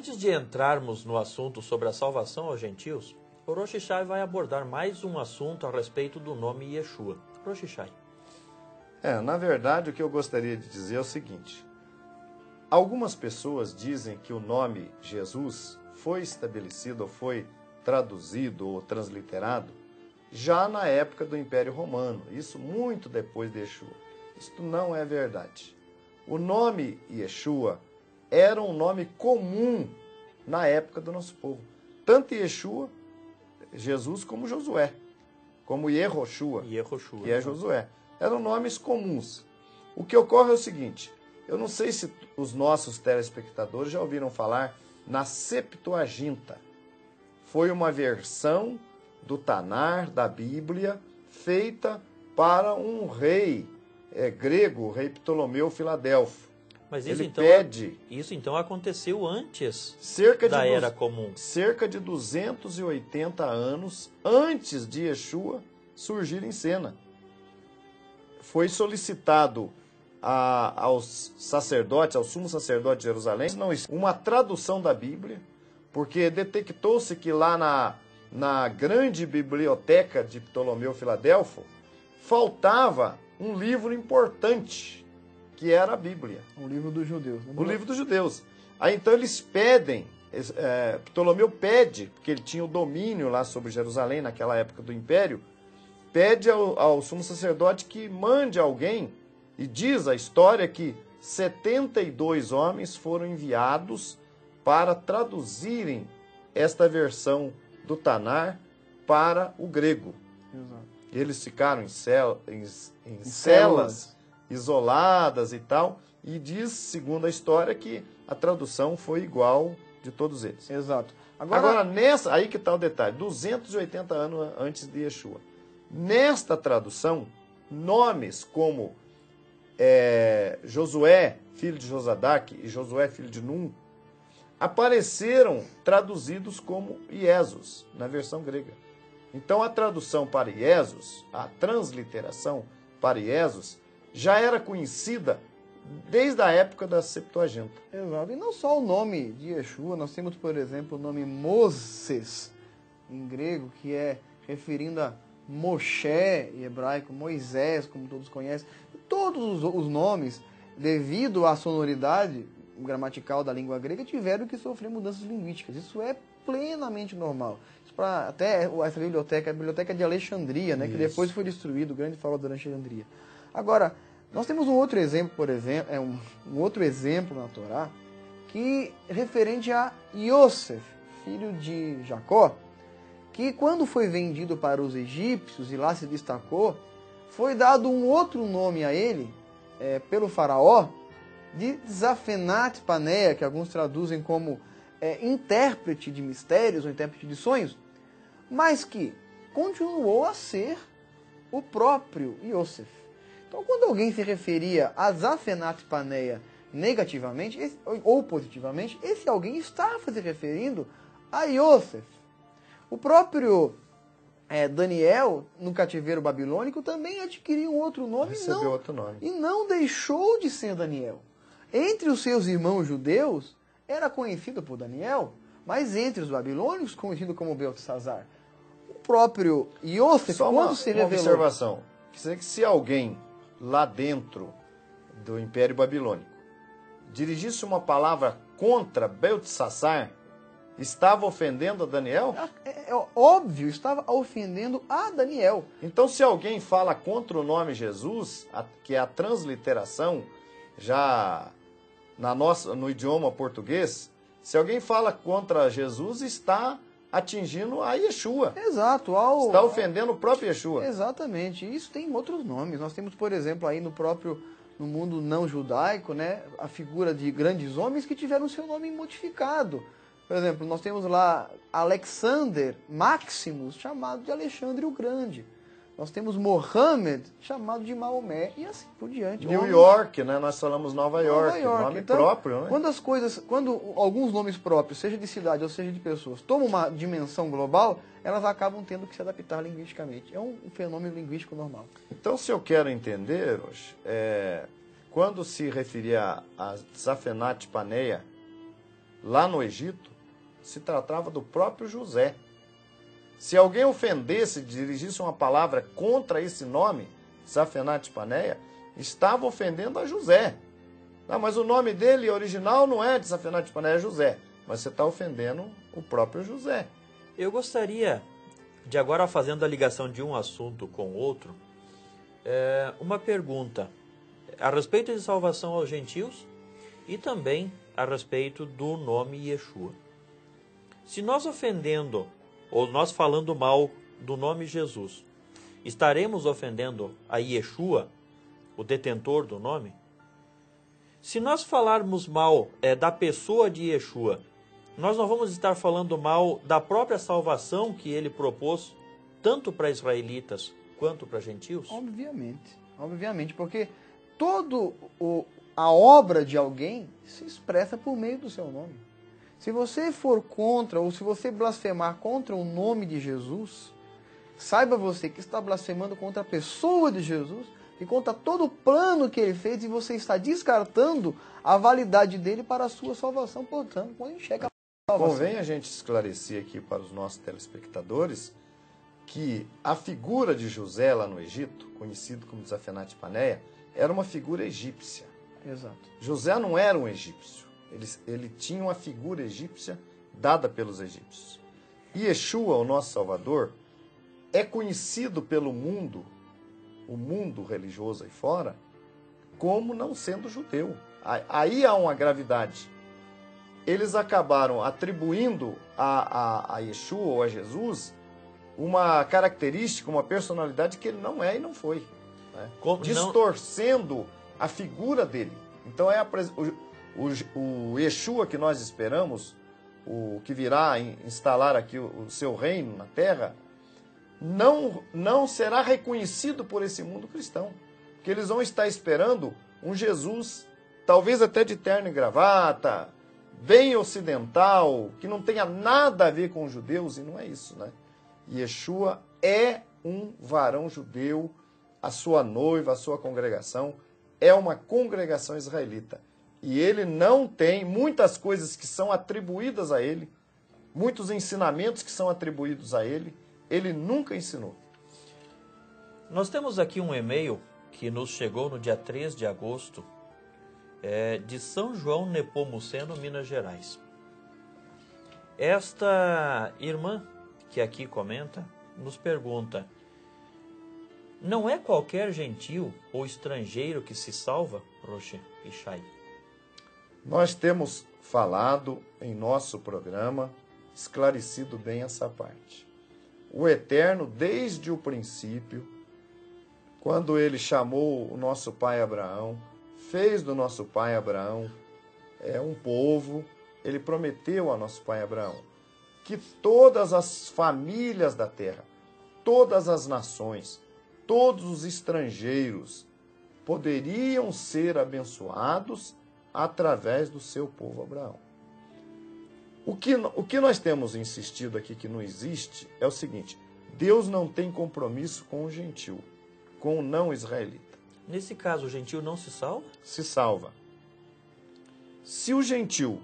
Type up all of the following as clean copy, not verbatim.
Antes de entrarmos no assunto sobre a salvação aos gentios, o Rosh Hashai vai abordar mais um assunto a respeito do nome Yeshua. Rosh Hashai. Na verdade, o que eu gostaria de dizer é o seguinte. Algumas pessoas dizem que o nome Jesus foi estabelecido, ou foi traduzido ou transliterado já na época do Império Romano. Isso muito depois de Yeshua. Isto não é verdade. O nome Yeshua era um nome comum na época do nosso povo. Tanto Yeshua, Jesus, como Josué. Como Yehoshua, que é Josué. Eram nomes comuns. O que ocorre é o seguinte, eu não sei se os nossos telespectadores já ouviram falar na Septuaginta. Foi uma versão do Tanar, da Bíblia, feita para um rei grego, o rei Ptolomeu Filadelfo. Mas isso então aconteceu antes da Era Comum. Cerca de 280 anos antes de Yeshua surgir em cena. Foi solicitado aos sacerdotes, ao sumo sacerdote de Jerusalém, uma tradução da Bíblia, porque detectou-se que lá na grande biblioteca de Ptolomeu Filadelfo faltava um livro importante, que era a Bíblia. O livro dos judeus. O livro dos judeus. Aí então eles pedem, Ptolomeu pede, porque ele tinha o domínio lá sobre Jerusalém naquela época do Império, pede ao sumo sacerdote que mande alguém, e diz a história que 72 homens foram enviados para traduzirem esta versão do Tanar para o grego. Exato. Eles ficaram em celas isoladas e tal, e diz, segundo a história, que a tradução foi igual de todos eles. Exato. Agora aí que está o detalhe, 280 anos antes de Yeshua. Nesta tradução, nomes como Josué, filho de Josadaque, e Josué, filho de Num, apareceram traduzidos como Iesus, na versão grega. Então a tradução para Iesus, a transliteração para Iesus, já era conhecida desde a época da Septuaginta. Exato. E não só o nome de Yeshua, nós temos, por exemplo, o nome Moses, em grego, que é referindo a Moshe, em hebraico, Moisés, como todos conhecem. Todos os nomes, devido à sonoridade gramatical da língua grega, tiveram que sofrer mudanças linguísticas. Isso é plenamente normal. Até essa biblioteca, a Biblioteca de Alexandria, né, que depois foi destruída, o grande fala da Alexandria. Agora, nós temos um outro exemplo, por exemplo, um outro exemplo na Torá, que referente a Yosef, filho de Jacó, que quando foi vendido para os egípcios e lá se destacou, foi dado um outro nome a ele, pelo faraó, de Zafenat Paneah, que alguns traduzem como intérprete de mistérios ou intérprete de sonhos, mas que continuou a ser o próprio Yosef. Então, quando alguém se referia a Zafenat Paneah negativamente ou positivamente, esse alguém estava se referindo a Yosef. O próprio Daniel, no cativeiro babilônico, também adquiriu um outro nome, Recebeu outro nome. E não deixou de ser Daniel. Entre os seus irmãos judeus, era conhecido por Daniel, mas entre os babilônicos, conhecido como Beltesazar. O próprio Yosef, quando se revelou... Uma observação. Quer dizer que se alguém lá dentro do Império Babilônico dirigisse uma palavra contra Beltesazar, estava ofendendo a Daniel? É óbvio, estava ofendendo a Daniel. Então, se alguém fala contra o nome Jesus, que é a transliteração, já no idioma português, se alguém fala contra Jesus, está atingindo a Yeshua. Exato. Está ofendendo o próprio Yeshua. Exatamente. Isso tem outros nomes. Nós temos, por exemplo, aí no mundo não judaico, né, a figura de grandes homens que tiveram seu nome modificado. Por exemplo, nós temos lá Alexander Maximus, chamado de Alexandre o Grande. Nós temos Mohammed, chamado de Maomé, e assim por diante. New York, né? Nós falamos Nova York. Nome então, próprio, né? Quando alguns nomes próprios, seja de cidade ou seja de pessoas, tomam uma dimensão global, elas acabam tendo que se adaptar linguisticamente. É um fenômeno linguístico normal. Então, se eu quero entender, quando se referia a Zafenat Paneah, lá no Egito, se tratava do próprio José. Se alguém ofendesse, dirigisse uma palavra contra esse nome, Zafenat Paneia, estava ofendendo a José. Ah, mas o nome dele original não é de Zafenat Paneia, é José. Mas você está ofendendo o próprio José. Eu gostaria de agora, fazendo a ligação de um assunto com outro, uma pergunta a respeito de salvação aos gentios e também a respeito do nome Yeshua. Se nós ofendendo, ou nós falando mal do nome Jesus, estaremos ofendendo a Yeshua, o detentor do nome? Se nós falarmos mal da pessoa de Yeshua, nós não vamos estar falando mal da própria salvação que ele propôs, tanto para israelitas quanto para gentios? Obviamente, porque a obra de alguém se expressa por meio do seu nome. Se você for contra, ou se você blasfemar contra o nome de Jesus, saiba você que está blasfemando contra a pessoa de Jesus e contra todo o plano que ele fez, e você está descartando a validade dele para a sua salvação. Portanto, quando chega a salvação, convém a gente esclarecer aqui para os nossos telespectadores que a figura de José lá no Egito, conhecido como Zafenat Paneia, era uma figura egípcia. Exato. José não era um egípcio. Ele tinha uma figura egípcia dada pelos egípcios. E Yeshua, o nosso Salvador, é conhecido pelo mundo, o mundo religioso aí fora, como não sendo judeu. Aí há uma gravidade. Eles acabaram atribuindo a Yeshua ou a Jesus uma característica, uma personalidade que ele não é e não foi. Né? Distorcendo a figura dele. Então o Yeshua que nós esperamos, o que virá instalar aqui o seu reino na terra, não será reconhecido por esse mundo cristão. Porque eles vão estar esperando um Jesus, talvez até de terno e gravata, bem ocidental, que não tenha nada a ver com os judeus, e não é isso, né? Yeshua é um varão judeu, a sua noiva, a sua congregação, é uma congregação israelita. E ele não tem muitas coisas que são atribuídas a ele, muitos ensinamentos que são atribuídos a ele, ele nunca ensinou. Nós temos aqui um e-mail que nos chegou no dia 3 de agosto, de São João Nepomuceno, Minas Gerais. Esta irmã que aqui comenta nos pergunta: não é qualquer gentil ou estrangeiro que se salva, Roche e Shai? Nós temos falado em nosso programa, esclarecido bem essa parte. O Eterno, desde o princípio, quando ele chamou o nosso pai Abraão, fez do nosso pai Abraão um povo, ele prometeu ao nosso pai Abraão que todas as famílias da terra, todas as nações, todos os estrangeiros poderiam ser abençoados através do seu povo Abraão. O que nós temos insistido aqui que não existe é o seguinte: Deus não tem compromisso com o gentil, com o não israelita. Nesse caso, o gentil não se salva? Se salva. Se o gentil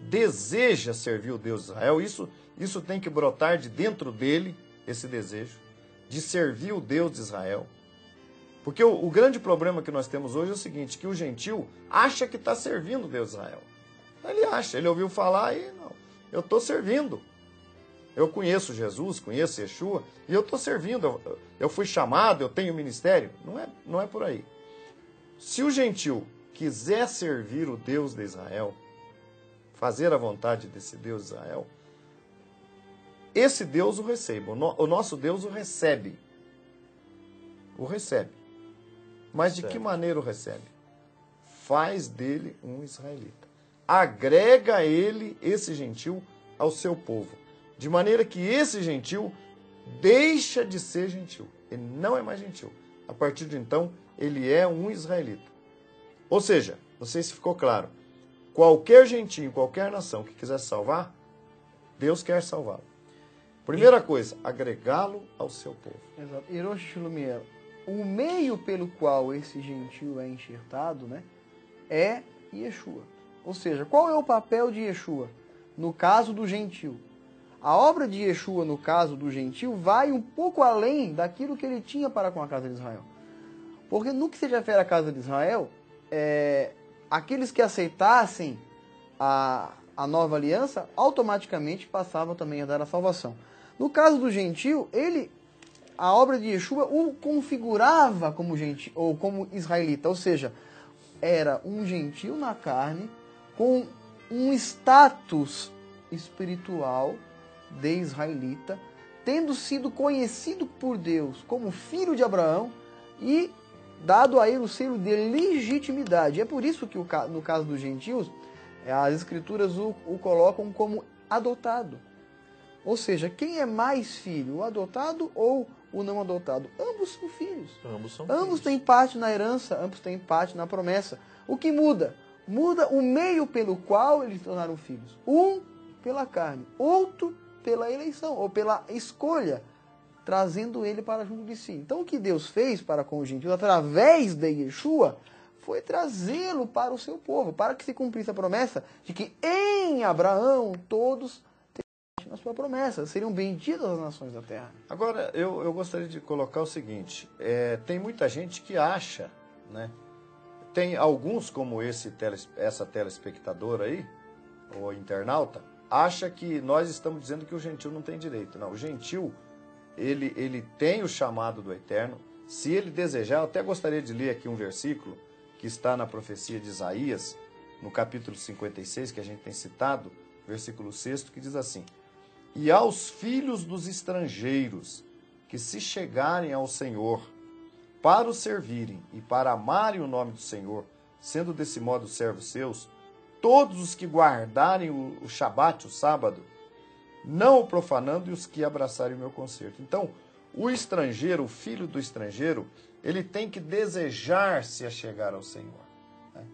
deseja servir o Deus de Israel, isso tem que brotar de dentro dele, esse desejo de servir o Deus de Israel. Porque o grande problema que nós temos hoje é o seguinte, que o gentil acha que está servindo o Deus de Israel. Ele acha, ele ouviu falar e não, eu estou servindo. Eu conheço Jesus, conheço Yeshua e eu estou servindo. Eu fui chamado, eu tenho ministério. Não é por aí. Se o gentil quiser servir o Deus de Israel, fazer a vontade desse Deus de Israel, esse Deus o recebe. O nosso Deus o recebe. O recebe. Mas de que maneira o recebe? Faz dele um israelita. Agrega ele, esse gentil, ao seu povo. De maneira que esse gentil deixa de ser gentil. Ele não é mais gentil. A partir de então, ele é um israelita. Ou seja, não sei se ficou claro, qualquer gentil, qualquer nação que quiser salvar, Deus quer salvá-lo. Primeira coisa, agregá-lo ao seu povo. Exato. Hiroshi Shulumiel, o meio pelo qual esse gentil é enxertado, né, é Yeshua. Ou seja, qual é o papel de Yeshua no caso do gentil? A obra de Yeshua, no caso do gentil, vai um pouco além daquilo que ele tinha para com a casa de Israel. Porque no que se refere à casa de Israel, aqueles que aceitassem a nova aliança, automaticamente passavam também a dar a salvação. No caso do gentil, a obra de Yeshua o configurava como gentil, ou como israelita, ou seja, era um gentil na carne com um status espiritual de israelita, tendo sido conhecido por Deus como filho de Abraão e dado a ele o selo de legitimidade. É por isso que no caso dos gentios, as escrituras o colocam como adotado. Ou seja, quem é mais filho, o adotado ou o não adotado? Ambos são filhos. Ambos têm parte na herança, ambos têm parte na promessa. O que muda? Muda o meio pelo qual eles se tornaram filhos. Um pela carne, outro pela eleição ou pela escolha, trazendo ele para junto de si. Então o que Deus fez para com os gentios através de Yeshua foi trazê-lo para o seu povo, para que se cumprisse a promessa de que em Abraão todos teriam a sua promessa, seriam benditas as nações da terra. Agora, eu gostaria de colocar o seguinte, tem muita gente que acha, né? Tem alguns, como essa telespectadora aí, ou internauta, acha que nós estamos dizendo que o gentil não tem direito. Não, o gentil, ele tem o chamado do Eterno. Se ele desejar, eu até gostaria de ler aqui um versículo que está na profecia de Isaías, no capítulo 56, que a gente tem citado, versículo 6, que diz assim: E aos filhos dos estrangeiros que se chegarem ao Senhor para o servirem e para amarem o nome do Senhor, sendo desse modo servos seus, todos os que guardarem o Shabat, o sábado, não o profanando, e os que abraçarem o meu concerto. Então, o estrangeiro, o filho do estrangeiro, ele tem que desejar se achegar ao Senhor. Né?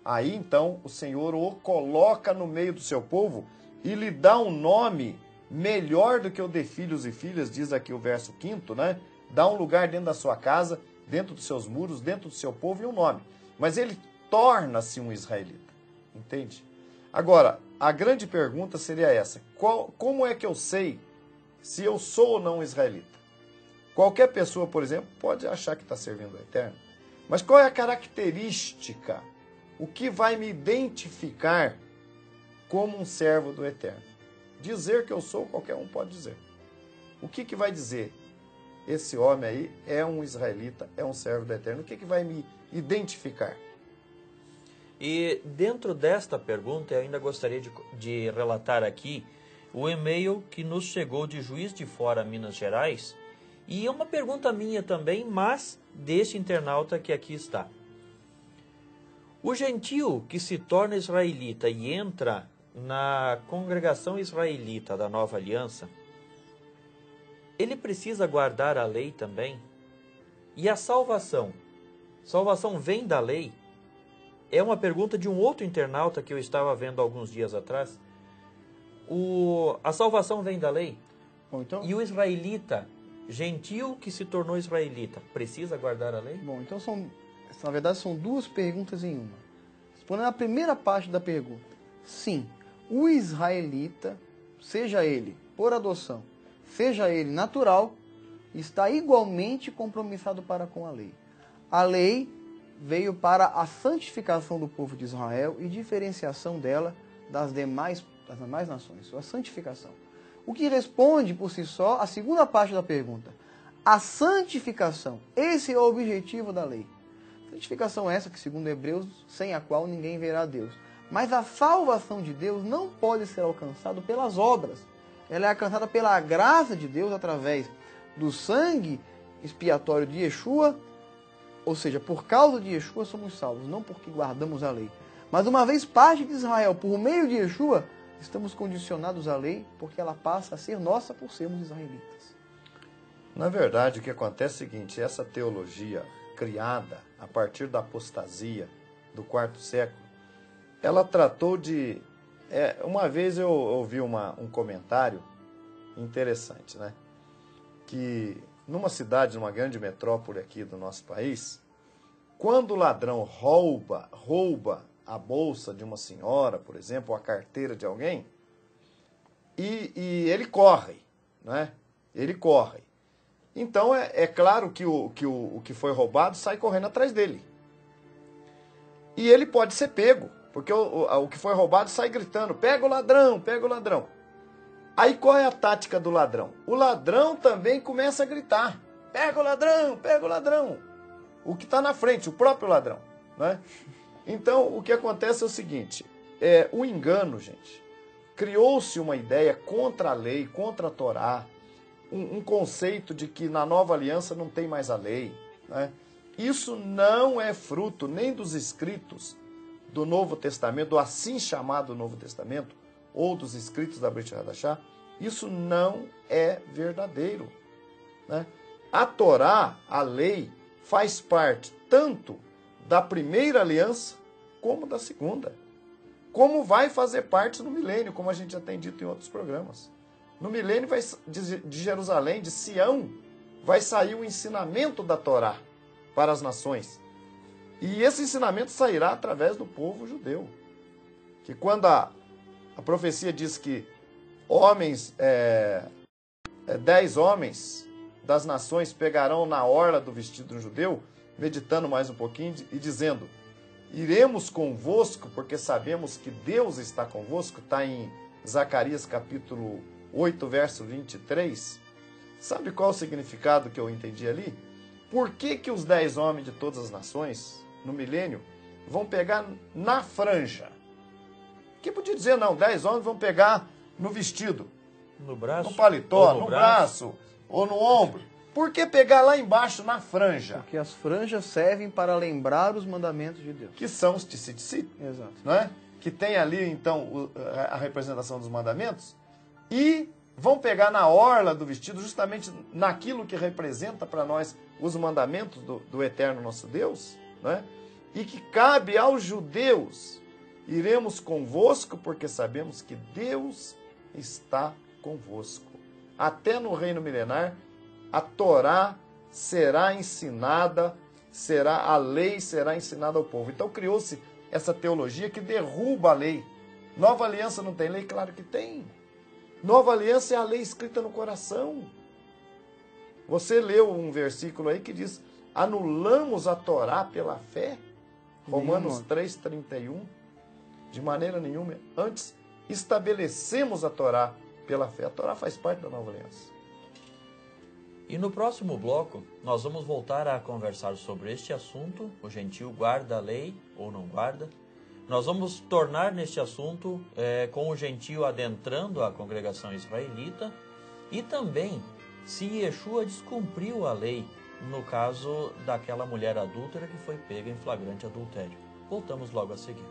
Aí, então, o Senhor o coloca no meio do seu povo e lhe dá um nome melhor do que o de filhos e filhas, diz aqui o verso 5º, né? Dá um lugar dentro da sua casa, dentro dos seus muros, dentro do seu povo e um nome. Mas ele torna-se um israelita. Entende? Agora, a grande pergunta seria essa: como é que eu sei se eu sou ou não israelita? Qualquer pessoa, por exemplo, pode achar que está servindo ao Eterno, mas qual é a característica? O que vai me identificar como um servo do Eterno? Dizer que eu sou, qualquer um pode dizer. O que vai dizer? Esse homem aí é um israelita, é um servo do Eterno. O que vai me identificar? E dentro desta pergunta, eu ainda gostaria de relatar aqui o e-mail que nos chegou de Juiz de Fora, Minas Gerais. E é uma pergunta minha também, mas deste internauta que aqui está. O gentio que se torna israelita e entra na congregação israelita da Nova Aliança, ele precisa guardar a lei também? E a salvação? Salvação vem da lei? É uma pergunta de um outro internauta que eu estava vendo alguns dias atrás. A salvação vem da lei? Bom, então... E o israelita, gentil que se tornou israelita, precisa guardar a lei? Bom, então na verdade são duas perguntas em uma. Respondendo a primeira parte da pergunta, sim, o israelita, seja ele por adoção, seja ele natural, está igualmente compromissado para com a lei. A lei veio para a santificação do povo de Israel e diferenciação dela das demais nações, sua santificação. O que responde por si só a segunda parte da pergunta. A santificação, esse é o objetivo da lei. Santificação essa que, segundo Hebreus, sem a qual ninguém verá a Deus. Mas a salvação de Deus não pode ser alcançada pelas obras. Ela é alcançada pela graça de Deus através do sangue expiatório de Yeshua. Ou seja, por causa de Yeshua somos salvos, não porque guardamos a lei. Mas uma vez parte de Israel, por meio de Yeshua, estamos condicionados à lei, porque ela passa a ser nossa por sermos israelitas. Na verdade, o que acontece é o seguinte: essa teologia criada a partir da apostasia do quarto século, ela tratou de... uma vez eu ouvi um comentário interessante, né? Que numa cidade, numa grande metrópole aqui do nosso país, quando o ladrão rouba a bolsa de uma senhora, por exemplo, ou a carteira de alguém, e ele corre, né? Ele corre. Então é claro que o que foi roubado sai correndo atrás dele. E ele pode ser pego, porque o que foi roubado sai gritando, pega o ladrão, pega o ladrão. Aí qual é a tática do ladrão? O ladrão também começa a gritar, pega o ladrão, pega o ladrão. O que está na frente, o próprio ladrão, né? Então o que acontece é o seguinte, o engano, gente, criou-se uma ideia contra a lei, contra a Torá, um conceito de que na nova aliança não tem mais a lei, né? Isso não é fruto nem dos escritos do Novo Testamento, do assim chamado Novo Testamento, ou dos escritos da Brit Hadashah. Isso não é verdadeiro, né? A Torá, a lei, faz parte tanto da primeira aliança como da segunda. Como vai fazer parte no milênio, como a gente já tem dito em outros programas. No milênio de Jerusalém, de Sião, vai sair o ensinamento da Torá para as nações. E esse ensinamento sairá através do povo judeu. Que quando a profecia diz que 10 homens das nações pegarão na orla do vestido de um judeu, meditando mais um pouquinho e dizendo, iremos convosco porque sabemos que Deus está convosco, está em Zacarias capítulo 8, verso 23. Sabe qual o significado que eu entendi ali? Por que os 10 homens de todas as nações, no milênio, vão pegar na franja? Que podia dizer, não, 10 homens vão pegar no vestido, no braço, no paletó, no braço ou no ombro. Por que pegar lá embaixo na franja? Porque as franjas servem para lembrar os mandamentos de Deus. Que são os tzitzit, Exato. né? Que tem ali, então, a representação dos mandamentos. E vão pegar na orla do vestido, justamente naquilo que representa para nós os mandamentos do eterno nosso Deus, né? E que cabe aos judeus, iremos convosco porque sabemos que Deus está convosco. Até no reino milenar, a Torá será ensinada, a lei será ensinada ao povo. Então criou-se essa teologia que derruba a lei. Nova aliança não tem lei? Claro que tem. Nova aliança é a lei escrita no coração. Você leu um versículo aí que diz, anulamos a Torá pela fé? Romanos 3,31. De maneira nenhuma. Antes, estabelecemos a Torá pela fé. A Torá faz parte da nova aliança. E no próximo bloco, nós vamos voltar a conversar sobre este assunto, o gentio guarda a lei ou não guarda. Nós vamos tornar neste assunto com o gentio adentrando a congregação israelita e também se Yeshua descumpriu a lei no caso daquela mulher adúltera que foi pega em flagrante adultério. Voltamos logo a seguir.